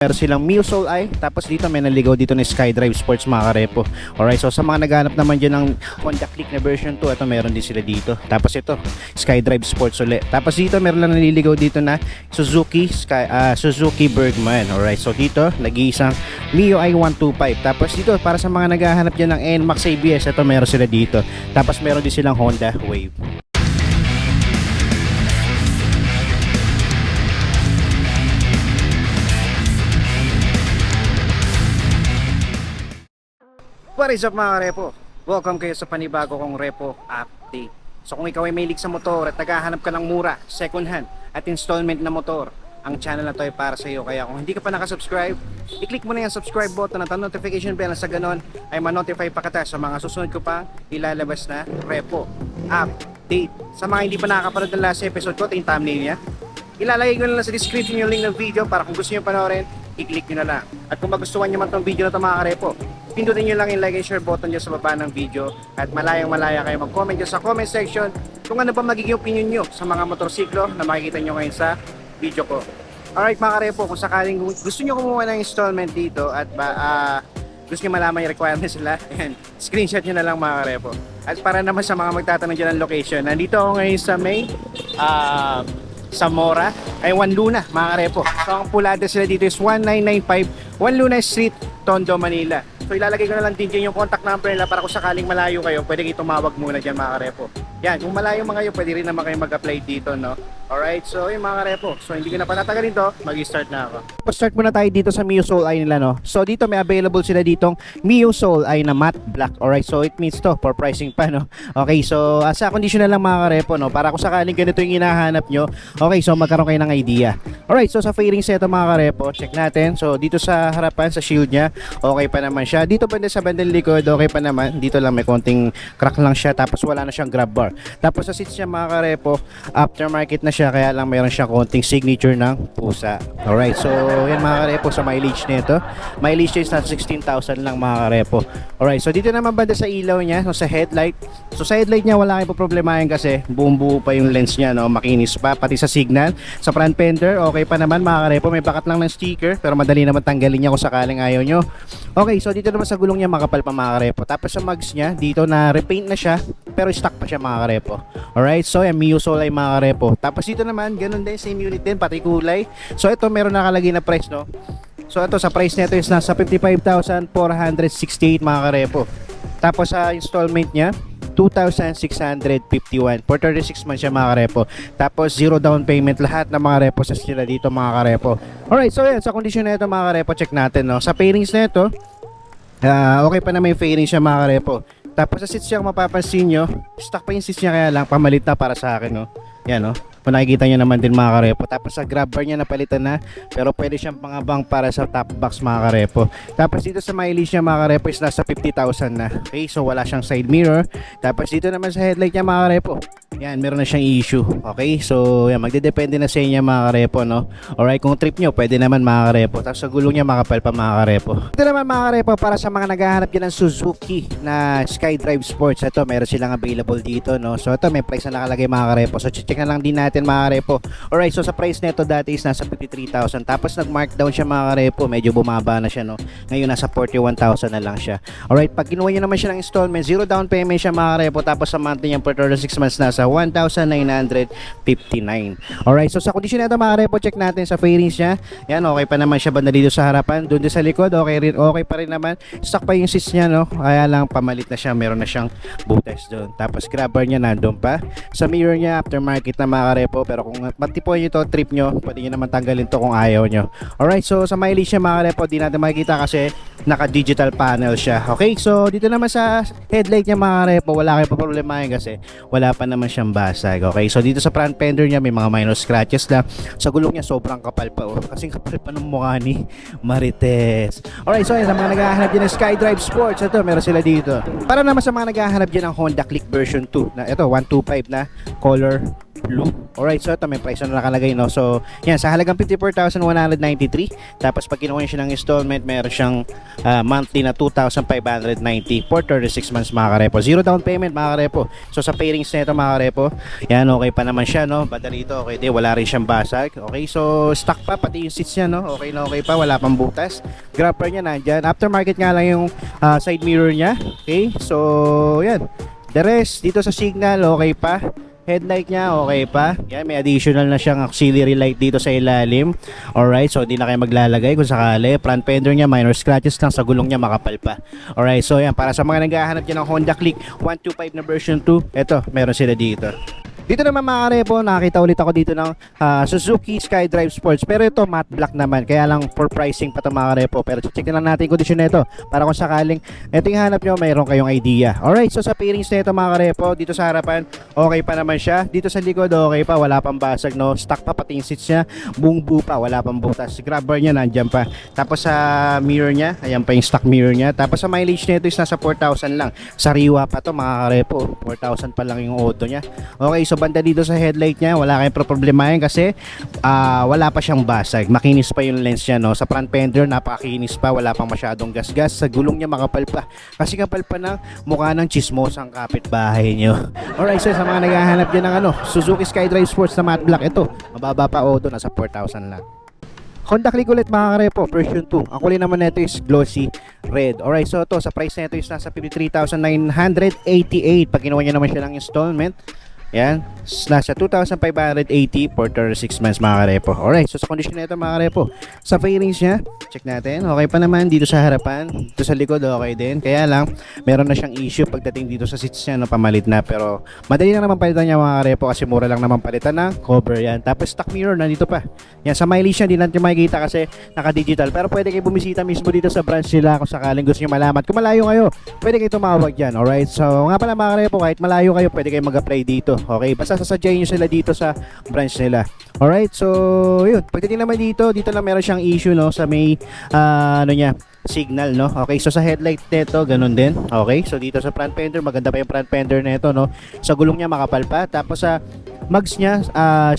Meron silang Mio Soul Eye, tapos dito may naligaw dito na SkyDrive Sports mga karepo. Alright, so sa mga naghanap naman dyan ng Honda Click na version 2, ito meron din sila dito. Tapos ito, SkyDrive Sports ulit. Tapos dito meron lang naliligaw dito na Suzuki Bergman. Alright, so dito nag-iisang Mio i125. Tapos dito para sa mga naghahanap dyan ng NMAX ABS, ito meron sila dito. Tapos meron din silang Honda Wave. What is up mga repo? Welcome kayo sa panibago kong repo update. So kung ikaw ay mahilig sa motor at naghahanap ka ng mura, second hand at installment na motor, ang channel na to ay para sa iyo. Kaya kung hindi ka pa nakasubscribe, i-click mo na yung subscribe button at ang notification bell na sa ganon ay ma-notify pa kita sa mga susunod ko pa ilalabas na repo update. Sa mga hindi pa nakakapanood ng last episode ko, ito yung thumbnail niya. Ilalagay ko na lang sa description yung link ng video para kung gusto nyo panoorin, i-click nyo na lang. At kung magustuhan nyo man itong video na ito mga karepo, pindutin nyo lang yung like and share button dyan sa baba ng video at malayang-malaya kayo mag-comment dyan sa comment section kung ano ba magiging opinion nyo sa mga motorsiklo na makikita nyo ngayon sa video ko. Alright mga karepo, kung sakaling gusto nyo kumuha ng installment dito at gusto nyo malaman yung requirements nila, screenshot nyo na lang mga karepo. At para naman sa mga magtatanong dyan ng location, nandito ako ngayon sa may Zamora, ay Juan Luna mga karepo. So ang full address sila dito is 1995 Juan Luna Street, Tondo, Manila. So ilalagay ko na lang din dyan yung contact number nila para kung sakaling malayo kayo, pwede kayo tumawag muna dyan mga karepo. Yan, kung malayo mga kayo, pwede rin naman kayo mag-apply dito, no? Alright, so yung mga karepo, so hindi ko na patatagalin to, mag-start na ako. Start muna tayo dito sa Mio Soul Eye nila, no? So dito may available sila ditong Mio Soul Eye na matte black. Alright, so it means to for pricing pa, no? Okay, so sa condition na lang mga karepo, no? Para kung sakaling ganito yung hinahanap nyo, okay, so magkaroon kayo ng idea. Alright, so sa fairing set mga karepo, check natin. So dito sa harapan, sa shield nya, okay pa naman siya. Dito pa din sa bandang likod, okay pa naman. Dito lang may konting crack lang siya, tapos wala na siyang grab bar. Tapos sa seats niya mga karepo, aftermarket na siya, kaya lang mayroon siyang konting signature ng pusa. Alright, so yan mga karepo sa mileage nito. Mileage niya is nasa 16,000 lang mga karepo. Alright, so dito naman banda sa ilaw niya, so sa headlight. So sa headlight niya wala kayong problemahin kasi buong buo pa yung lens niya, no? Makinis pa, pati sa signal. Sa front fender, okay pa naman mga karepo. May bakat lang ng sticker, pero madali naman tanggalin niya kung sakaling ayaw nyo. Okay, so dito naman sa gulong niya makapal pa mga karepo. Tapos sa mugs niya, dito na repaint na siya, pero stock pa siya mga karepo. Alright, so yan, Mio Soul ay mga karepo. Tapos dito naman, ganun din, same unit din, pati kulay. So ito, meron nakalagay na price, no? So ito, sa price nito is nasa 55,468 mga karepo. Tapos sa installment niya, 2,651 for 36 months siya mga karepo. Tapos zero down payment lahat ng mga repo sa sila dito mga karepo. Alright, so yan, sa kondisyon na ito mga karepo, check natin, no? Sa fairings na ito, okay pa na may fairing siya mga karepo. Tapos sa seats niya, kung mapapansin nyo, stock pa yung seats niya, kaya lang pamalit na para sa akin, no? Yan, no? Kung nakikita nyo naman din mga karepo. Tapos sa grab bar niya napalitan na, pero pwede siyang pangabang para sa top box mga karepo. Tapos dito sa mileage niya mga karepo is nasa 50,000 na. Okay, so wala siyang side mirror. Tapos dito naman sa headlight niya mga karepo, yan, meron na siyang issue. Okay, so yan, magdedepende na sa inyo mga karepo, no? Alright, kung trip nyo, pwede naman mga karepo. Tapos sa gulong niya makapal pa mga karepo. Ito naman mga karepo, para sa mga naghahanap dyan ng Suzuki na SkyDrive Sports. Ito, meron silang available dito, no? So ito, may price na nakalagay mga karepo. So check na lang din natin mga karepo. Alright, so sa price nito dati is nasa 53,000. Tapos nag-markdown siya mga karepo, medyo bumaba na siya, no? Ngayon nasa 41,000 na lang siya. Alright, pag kinuha nyo naman siya ng installment, zero down payment siya mga karepo. Tapos sa monthly niya per 36 months nasa 1,959. Alright, so sa kondisyon nito mga karepo, check natin sa fairings niya. Yan, okay pa naman siya banda dito sa harapan. Doon din sa likod, okay pa rin naman. Stock pa yung seats niya, no? Kaya lang pamalit na siya, meron na siyang butas doon. Tapos grab bar niya nandun pa. Sa mirror niya, aftermarket na mga karepo. Pero kung matipuan nyo to, trip nyo, pwede nyo naman tanggalin to kung ayaw nyo. Alright, so sa mileage niya mga karepo, di natin makikita kasi naka-digital panel siya. Okay, so dito naman sa headlight niya mga karepo, wala kayong problemahin kasi wala pa naman siyang basag. Okay, so dito sa front fender niya may mga minor scratches lang. Sa gulong niya sobrang kapal pa, oh. Kasing kapal pa ng mukha ni Marites. Alright, so yan, sa mga naghahanap dyan ng SkyDrive Sports, ito, meron sila dito. Para naman sa mga naghahanap dyan ng Honda Click version 2 na ito, 125 na color blue. Alright, so ito may price na nakalagay, no? So, yan, sa halagang 54,193. Tapos pag kinuha niya siya ng installment, meron siyang monthly na 2,590 for 36 months mga karepo. Zero down payment mga karepo. So sa pairings na ito mga karepo, yan, okay pa naman siya, no? Banda rito, okay, wala rin siyang basag. Okay, so stock pa, pati yung seats niya, no? Okay na okay pa, wala pang butas. Grabber niya nandyan. Aftermarket nga lang yung side mirror niya. Okay, so yan. The rest, dito sa signal, okay pa. Headlight niya, okay pa. Yan, may additional na siyang auxiliary light dito sa ilalim. Alright, so hindi na kayo maglalagay kung sakali. Front fender niya, minor scratches lang. Sa gulong niya, makapal pa. Alright, so yan, para sa mga naghahanap dyan ng Honda Click 125 na version 2, eto, meron sila dito. Dito naman mga karepo, nakakita ulit ako dito ng Suzuki SkyDrive Sports. Pero ito matte black naman, kaya lang for pricing pa ito mga karepo. Pero check na lang natin yung kondisyon nito para kung sakaling ito yung hanap nyo, mayroon kayong idea. Alright, so sa pairings nito mga karepo, dito sa harapan, okay pa naman siya. Dito sa likod, okay pa, wala pang basag, no? Stock pa, pati yung seats niya, buong buo pa, wala pang butas. Grabber niya, nandyan pa. Tapos sa mirror niya, ayan pa yung stock mirror niya. Tapos sa mileage nito is nasa 4,000 lang. Sariwa pa to mga karepo, 4,000 pa lang yung auto niya. Okay, so banda dito sa headlight niya, wala kayong problemahin kasi wala pa siyang basag. Makinis pa yung lens niya, no? Sa front fender, napakakinis pa, wala pang masyadong gas-gas. Sa gulong niya makapal pa. Kasi kapal pa ng mukha ng chismosang kapitbahay niyo. Alright, so sa mga naghahanap dyan ng Suzuki SkyDrive Sports na matte black, ito, mababa pa auto, nasa 4,000 lang. Honda Click ulit mga karepo, version 2. Ang kulay naman nito is glossy red. Alright, so ito, sa price nito is nasa 53,988. Pag kinuha niya naman siya ng installment, yan, nasa 2,580 for 36 months mga karepo. Alright, so sa condition na ito mga karepo, sa fairings niya, check natin, okay pa naman dito sa harapan, dito sa likod okay din. Kaya lang, meron na siyang issue pagdating dito sa seats niya, no, pamalit na. Pero madali lang naman palitan niya mga karepo kasi mura lang naman palitan ng cover yan. Tapos stock mirror nandito pa. Yan, sa mileage niya, hindi natin makikita kasi naka-digital. Pero pwede kayo bumisita mismo dito sa branch nila kung sakaling gusto niyo malaman. Kung malayo kayo, pwede kayo tumawag dyan. Alright, so nga pala mga karepo, kahit malayo kayo, pwede kayo mag-apply dito. Okay, basta sasadyain nyo sila dito sa branch nila. Alright, so yun, pagdating naman dito lang meron siyang issue, no, sa may niya, signal, no. Okay, so sa headlight nito ganun din. Okay, so dito sa front fender, maganda pa yung front fender nito, no. Sa gulong niya makapal pa. Tapos sa mags niya,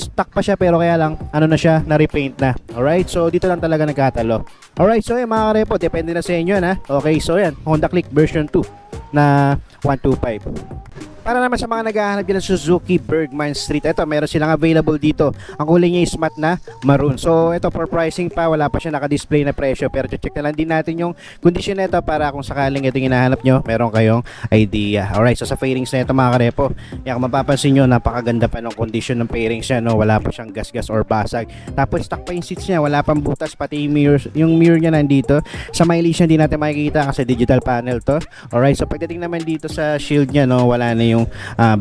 stock pa siya pero kaya lang na siya, na-repaint na. Alright, so dito lang talaga nagkatalo. Alright, so yan mga karepo, depende na sa inyo na. Okay, so yan, Honda Click version 2 na 125. Para naman sa mga naghahanap din ng Suzuki Bergman Street, ito meron silang available dito. Ang kulay niya is matte na maroon. So ito for pricing pa, wala pa siya naka-display na presyo, pero check na lang din natin yung condition nito para kung sakaling ito yung hinahanap nyo, meron kayong idea. Alright, so sa fairings na ito mga karepo, yan, kung mapapansin nyo, napakaganda pa ng condition ng fairings niya, no? Wala pa siyang gas-gas or basag. Tapos stock pa yung seats niya, wala pang butas, pati yung mirror niya nandito. Sa mileage niya, hindi natin makikita kasi digital panel to. Alright, so pagdating naman dito sa shield niya, no, wala na yung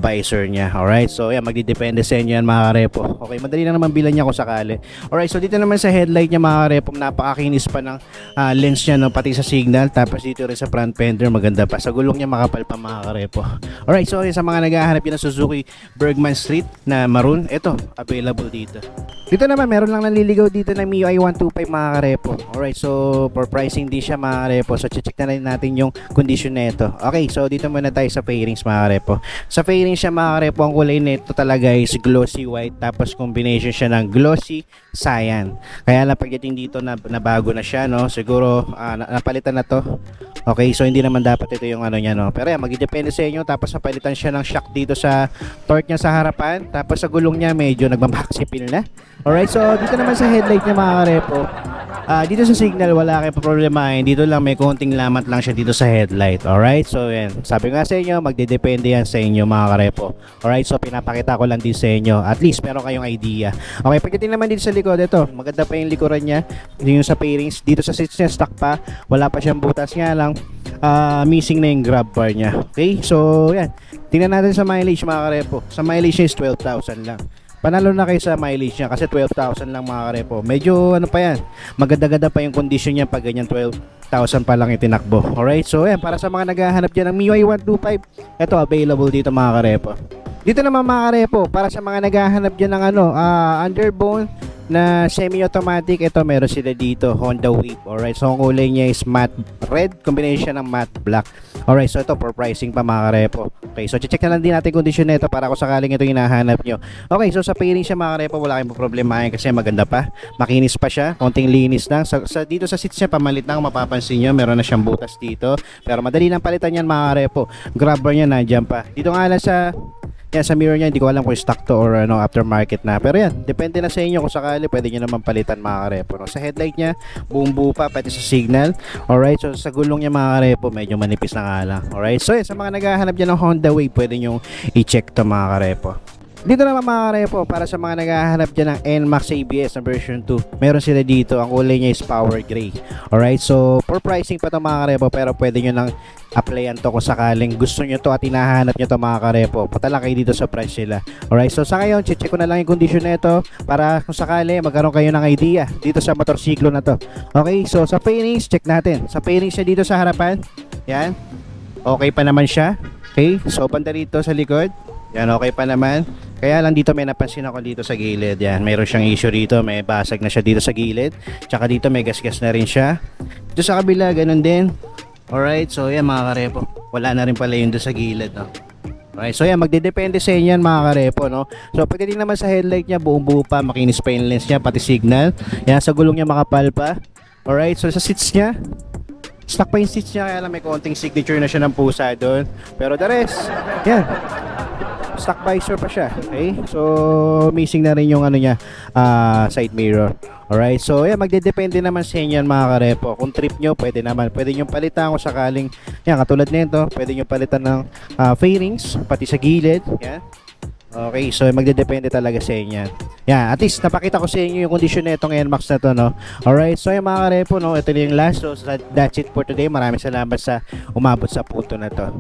visor niya. Alright, so yan, magdidepende sa inyo yan mga karepo. Okay, madali na naman bilan niya kung sakali. Alright, so dito naman sa headlight niya mga karepo, napakakinis pa ng lens niya, no, pati sa signal. Tapos dito rin sa front fender, maganda pa. Sa gulong niya makapal pa mga karepo. Alright, so sa mga naghahanap yun ng Suzuki Bergman Street na maroon, ito, available dito. Dito naman, meron lang naliligaw dito na MIUI 125 mga karepo. Alright, so for pricing di siya mga karepo. So check na rin natin yung condition na ito. Okay, so dito muna tayo sa fairings mga karepo. Sa fairings siya mga karepo, ang kulay nito talaga is glossy white. Tapos combination siya ng glossy cyan. Kaya lang pagdating dito na bago na siya, no? Siguro napalitan na to. Okay, so hindi naman dapat ito yung niya, no? Pero yan, magdidepende sa inyo. Tapos napalitan siya ng shock dito sa torque niya sa harapan. Tapos sa gulong niya medyo nagmamaxipil na. Alright, so dito naman sa headlight niya mga karepo, dito sa signal wala kayong problemahin. Dito lang may konting lamat lang siya dito sa headlight. Alright, so yan, sabi nga sa inyo, magdedepende yan sa inyo mga karepo. Alright, so pinapakita ko lang din sa inyo, at least meron kayong idea. Okay, pagdating naman dito sa likod, ito, maganda pa yung likuran niya. Yung sa pairings, dito sa seats niya, stock pa, wala pa siyang butas nga lang. Missing na yung grab bar niya. Okay, so yan, tingnan natin sa mileage mga karepo. Sa mileage niya is 12,000 lang. Panalo na kayo sa mileage niya kasi 12,000 lang mga karepo. Medyo pa yan, maganda-ganda pa yung condition niya pag ganyan 12,000 pa lang itinakbo. Alright, so yan, para sa mga naghahanap dyan ng MIUI 125, ito available dito mga karepo. Dito naman mga karepo, para sa mga naghahanap dyan ng underbone na semi-automatic, ito meron sila dito, Honda Wave. Alright, so ang kulay niya is matte red, combination ng matte black. Alright, so ito for pricing pa mga karepo. Okay, so check na lang din natin kondisyon nito para kung sakaling ito hinahanap nyo. Okay, so sa pairing siya mga karepo, wala kayong problema kasi maganda pa, makinis pa siya, konting linis lang. Dito sa seats niya, pamalit lang, mapapansin nyo, meron na siyang butas dito, pero madali nang palitan yan mga karepo. Grabber niya nandiyan pa. Dito nga lang sa mirror niya, hindi ko alam kung stock to or aftermarket na. Pero yan, depende na sa inyo kung sakali, pwede nyo naman palitan mga karepo. No? Sa headlight niya, buong buo pa, pati sa signal. Alright, so sa gulong niya mga karepo, medyo manipis na nga lang. Alright, so yan, sa mga naghahanap dyan ng Honda Wave, pwede nyo i-check to mga karepo. Dito naman mga karepo, para sa mga naghahanap dyan ng NMAX ABS na version 2, meron sila dito, ang kulay niya is power gray. Alright, so for pricing pa to mga karepo, pero pwede nyo lang applyan to kung sakaling gusto nyo to at hinahanap nyo to mga karepo. Punta lang kayo dito sa price nila. Alright, so sa ngayon, check ko na lang yung condition na ito para kung sakali magkaroon kayo ng idea dito sa motorsiklo na to. Okay, so sa fairings, check natin. Sa fairings niya dito sa harapan, yan, okay pa naman siya. Okay, so banda rito sa likod, yan, okay pa naman. Kaya lang dito may napansin ako dito sa gilid. Yan, mayroon siyang issue dito. May basag na siya dito sa gilid. Tsaka dito may gasgas na rin siya. Dito sa kabila, ganun din. Alright, so yan mga karepo. Wala na rin pala yun doon sa gilid, no? Alright, so yan, magdedepende sa inyo yan mga karepo, no? So pwede din naman sa headlight niya, buong buo pa, makinis pa yung lens niya, pati signal. Yan, sa gulong niya makapal pa. Alright, so sa seats niya, stock pa yung seats niya, kaya lang may konting signature na siya ng pusa doon. Pero the rest, yan, stock visor pa siya. Okay, so missing na rin yung ano niya, side mirror. Alright, so yan, magdedepende naman sa inyo yan mga karepo. Kung trip nyo, pwede naman, pwede nyo palitan kung sakaling, yan, katulad nito, pwede nyo palitan ng fairings, pati sa gilid. Yan. Okay, so magdedepende talaga sa inyo yan. Yan, at least napakita ko sa inyo yung kondisyon na itong NMAX na to, no? Alright, so yung mga karepo, no, ito na yung last. So that's it for today. Maraming salamat sa umabot sa punto na to.